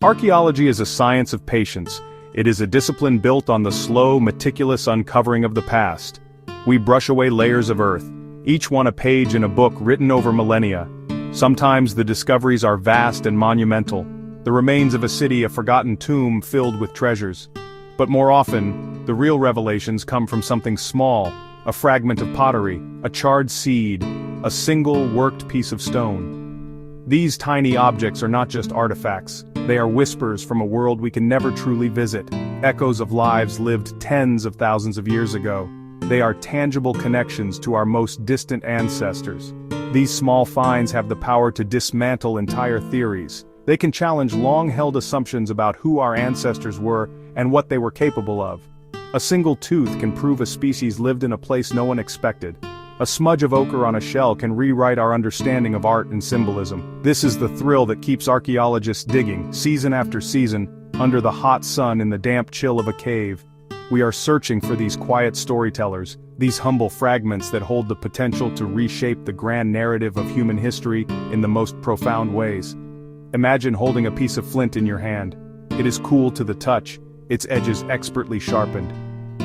Archaeology is a science of patience. It is a discipline built on the slow, meticulous uncovering of the past. We brush away layers of earth, each one a page in a book written over millennia. Sometimes the discoveries are vast and monumental, the remains of a city, a forgotten tomb filled with treasures. But more often, the real revelations come from something small, a fragment of pottery, a charred seed, a single worked piece of stone. These tiny objects are not just artifacts, they are whispers from a world we can never truly visit, echoes of lives lived tens of thousands of years ago. They are tangible connections to our most distant ancestors. These small finds have the power to dismantle entire theories. They can challenge long-held assumptions about who our ancestors were and what they were capable of. A single tooth can prove a species lived in a place no one expected. A smudge of ochre on a shell can rewrite our understanding of art and symbolism. This is the thrill that keeps archaeologists digging, season after season, under the hot sun in the damp chill of a cave. We are searching for these quiet storytellers, these humble fragments that hold the potential to reshape the grand narrative of human history in the most profound ways. Imagine holding a piece of flint in your hand. It is cool to the touch, its edges expertly sharpened.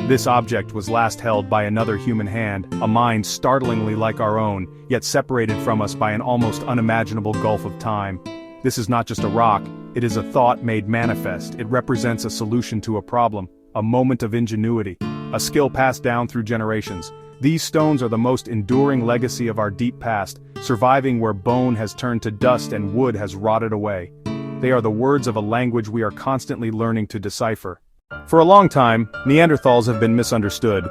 This object was last held by another human hand, a mind startlingly like our own, yet separated from us by an almost unimaginable gulf of time. This is not just a rock, it is a thought made manifest. It represents a solution to a problem, a moment of ingenuity, a skill passed down through generations. These stones are the most enduring legacy of our deep past, surviving where bone has turned to dust and wood has rotted away. They are the words of a language we are constantly learning to decipher. For a long time, Neanderthals have been misunderstood.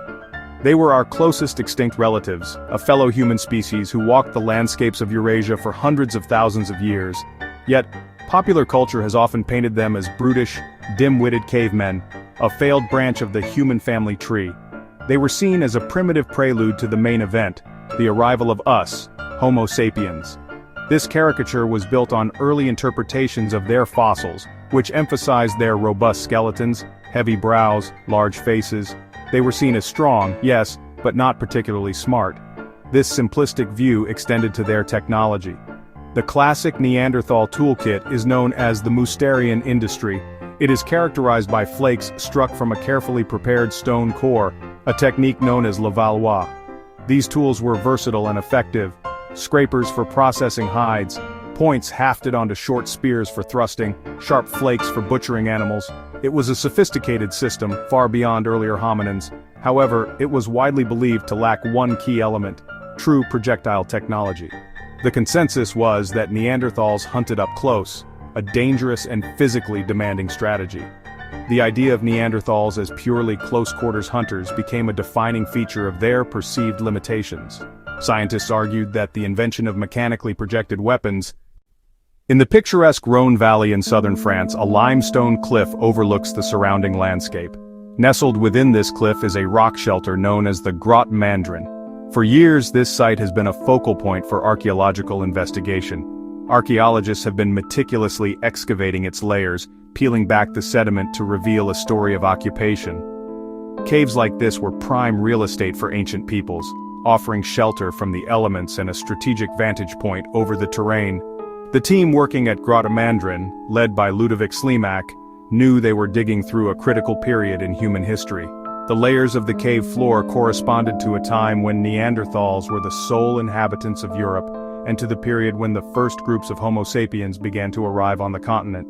They were our closest extinct relatives, a fellow human species who walked the landscapes of Eurasia for hundreds of thousands of years. Yet, popular culture has often painted them as brutish, dim-witted cavemen, a failed branch of the human family tree. They were seen as a primitive prelude to the main event, the arrival of us, Homo sapiens. This caricature was built on early interpretations of their fossils, which emphasized their robust skeletons, heavy brows, large faces. They were seen as strong, yes, but not particularly smart. This simplistic view extended to their technology. The classic Neanderthal toolkit is known as the Mousterian industry. It is characterized by flakes struck from a carefully prepared stone core, a technique known as le valois. These tools were versatile and effective. Scrapers for processing hides, points hafted onto short spears for thrusting, sharp flakes for butchering animals. It was a sophisticated system, far beyond earlier hominins. However, it was widely believed to lack one key element: true projectile technology. The consensus was that Neanderthals hunted up close, a dangerous and physically demanding strategy. The idea of Neanderthals as purely close-quarters hunters became a defining feature of their perceived limitations. Scientists argued that the invention of mechanically projected weapons. In the picturesque Rhône Valley in southern France, a limestone cliff overlooks the surrounding landscape. Nestled within this cliff is a rock shelter known as the Grotte Mandrin. For years, this site has been a focal point for archaeological investigation. Archaeologists have been meticulously excavating its layers, peeling back the sediment to reveal a story of occupation. Caves like this were prime real estate for ancient peoples, offering shelter from the elements and a strategic vantage point over the terrain. The team working at Grotte Mandrin, led by Ludovic Slimak, knew they were digging through a critical period in human history. The layers of the cave floor corresponded to a time when Neanderthals were the sole inhabitants of Europe, and to the period when the first groups of Homo sapiens began to arrive on the continent.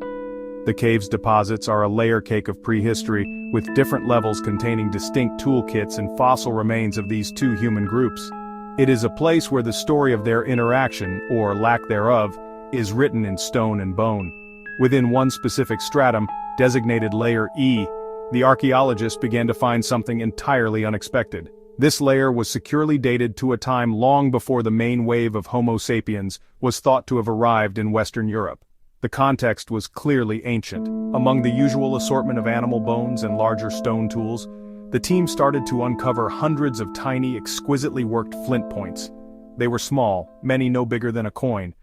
The cave's deposits are a layer cake of prehistory, with different levels containing distinct toolkits and fossil remains of these two human groups. It is a place where the story of their interaction, or lack thereof, is written in stone and bone. Within one specific stratum, designated Layer E, the archaeologists began to find something entirely unexpected. This layer was securely dated to a time long before the main wave of Homo sapiens was thought to have arrived in Western Europe. The context was clearly ancient. Among the usual assortment of animal bones and larger stone tools, the team started to uncover hundreds of tiny, exquisitely worked flint points. They were small, many no bigger than a coin.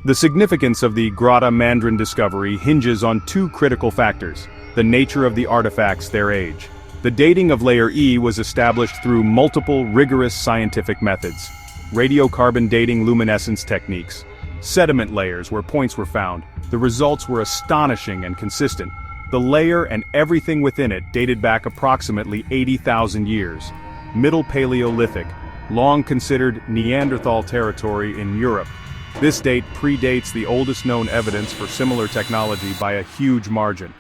The significance of the Grotte Mandrin discovery hinges on two critical factors: the nature of the artifacts, their age. The dating of Layer E was established through multiple rigorous scientific methods: radiocarbon dating luminescence techniques, sediment layers where points were found. The results were astonishing and consistent. The layer and everything within it dated back approximately 80,000 years. Middle Paleolithic, long considered Neanderthal territory in Europe. This date predates the oldest known evidence for similar technology by a huge margin.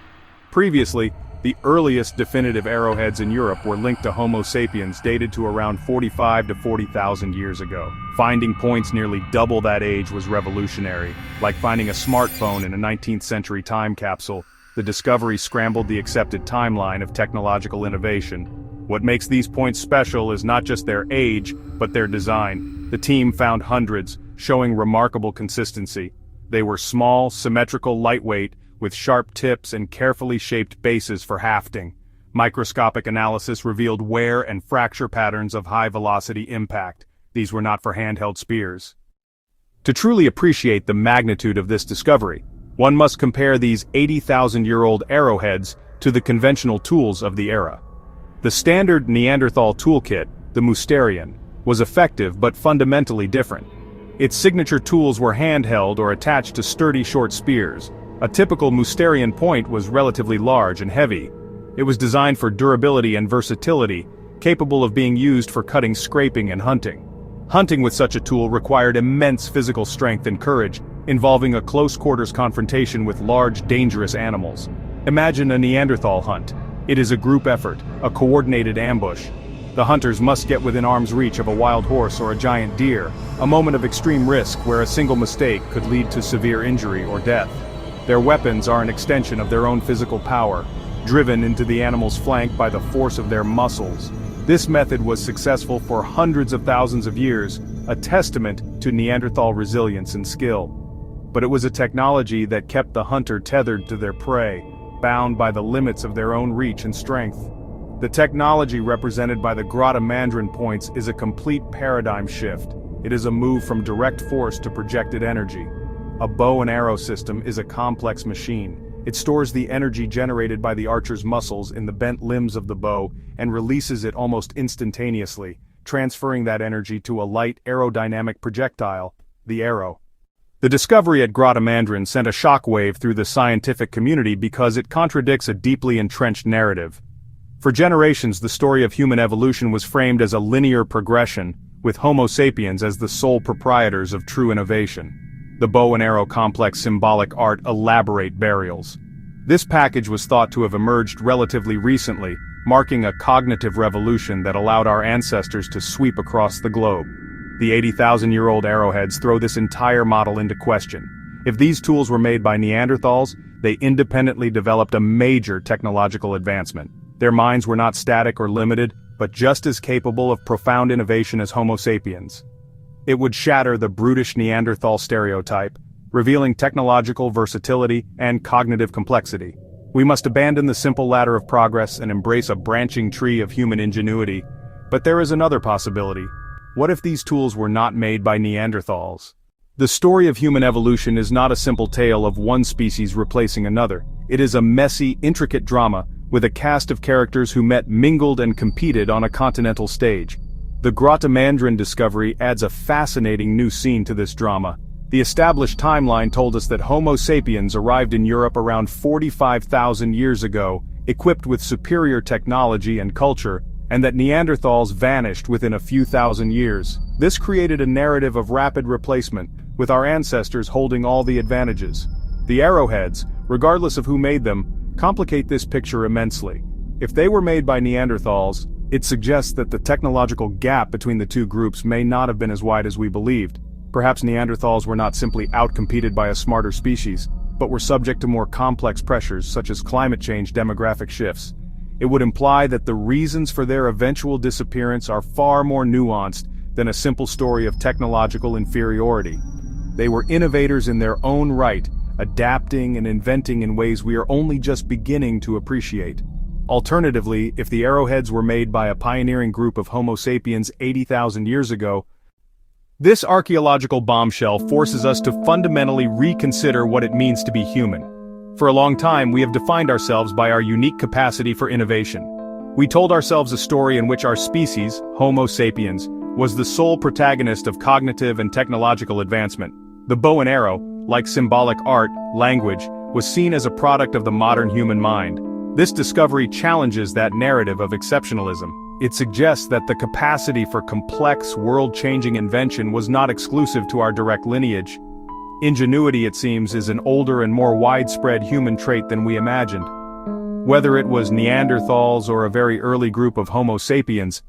Previously, the earliest definitive arrowheads in Europe were linked to Homo sapiens dated to around 45 to 40,000 years ago. Finding points nearly double that age was revolutionary, like finding a smartphone in a 19th century time capsule. The discovery scrambled the accepted timeline of technological innovation. What makes these points special is not just their age, but their design. The team found hundreds, showing remarkable consistency. They were small, symmetrical, lightweight, with sharp tips and carefully shaped bases for hafting. Microscopic analysis revealed wear and fracture patterns of high-velocity impact. These were not for handheld spears. To truly appreciate the magnitude of this discovery, one must compare these 80,000-year-old arrowheads to the conventional tools of the era. The standard Neanderthal toolkit, the Mousterian, was effective but fundamentally different. Its signature tools were handheld or attached to sturdy short spears. A typical Mousterian point was relatively large and heavy. It was designed for durability and versatility, capable of being used for cutting, scraping, and hunting. Hunting with such a tool required immense physical strength and courage, involving a close-quarters confrontation with large, dangerous animals. Imagine a Neanderthal hunt. It is a group effort, a coordinated ambush. The hunters must get within arm's reach of a wild horse or a giant deer, a moment of extreme risk where a single mistake could lead to severe injury or death. Their weapons are an extension of their own physical power, driven into the animal's flank by the force of their muscles. This method was successful for hundreds of thousands of years, a testament to Neanderthal resilience and skill. But it was a technology that kept the hunter tethered to their prey, bound by the limits of their own reach and strength. The technology represented by the Grotta Mandrin points is a complete paradigm shift. It is a move from direct force to projected energy. A bow and arrow system is a complex machine. It stores the energy generated by the archer's muscles in the bent limbs of the bow and releases it almost instantaneously, transferring that energy to a light aerodynamic projectile, the arrow. The discovery at Grotta Mandrin sent a shockwave through the scientific community because it contradicts a deeply entrenched narrative. For generations, the story of human evolution was framed as a linear progression, with Homo sapiens as the sole proprietors of true innovation. The bow and arrow complex symbolic art elaborate burials. This package was thought to have emerged relatively recently, marking a cognitive revolution that allowed our ancestors to sweep across the globe. The 80,000-year-old arrowheads throw this entire model into question. If these tools were made by Neanderthals, they independently developed a major technological advancement. Their minds were not static or limited, but just as capable of profound innovation as Homo sapiens. It would shatter the brutish Neanderthal stereotype, revealing technological versatility and cognitive complexity. We must abandon the simple ladder of progress and embrace a branching tree of human ingenuity. But there is another possibility. What if these tools were not made by Neanderthals? The story of human evolution is not a simple tale of one species replacing another. It is a messy, intricate drama, with a cast of characters who met, mingled, and competed on a continental stage. The Grotta Mandrin discovery adds a fascinating new scene to this drama. The established timeline told us that Homo sapiens arrived in Europe around 45,000 years ago, equipped with superior technology and culture, and that Neanderthals vanished within a few thousand years. This created a narrative of rapid replacement, with our ancestors holding all the advantages. The arrowheads, regardless of who made them, complicate this picture immensely. If they were made by Neanderthals, it suggests that the technological gap between the two groups may not have been as wide as we believed. Perhaps Neanderthals were not simply outcompeted by a smarter species, but were subject to more complex pressures such as climate change, demographic shifts. It would imply that the reasons for their eventual disappearance are far more nuanced than a simple story of technological inferiority. They were innovators in their own right, adapting and inventing in ways we are only just beginning to appreciate. Alternatively, if the arrowheads were made by a pioneering group of Homo sapiens 80,000 years ago, this archaeological bombshell forces us to fundamentally reconsider what it means to be human. For a long time, we have defined ourselves by our unique capacity for innovation. We told ourselves a story in which our species, Homo sapiens, was the sole protagonist of cognitive and technological advancement. The bow and arrow, like symbolic art, language, was seen as a product of the modern human mind. This discovery challenges that narrative of exceptionalism. It suggests that the capacity for complex, world-changing invention was not exclusive to our direct lineage. Ingenuity, it seems, is an older and more widespread human trait than we imagined. Whether it was Neanderthals or a very early group of Homo sapiens,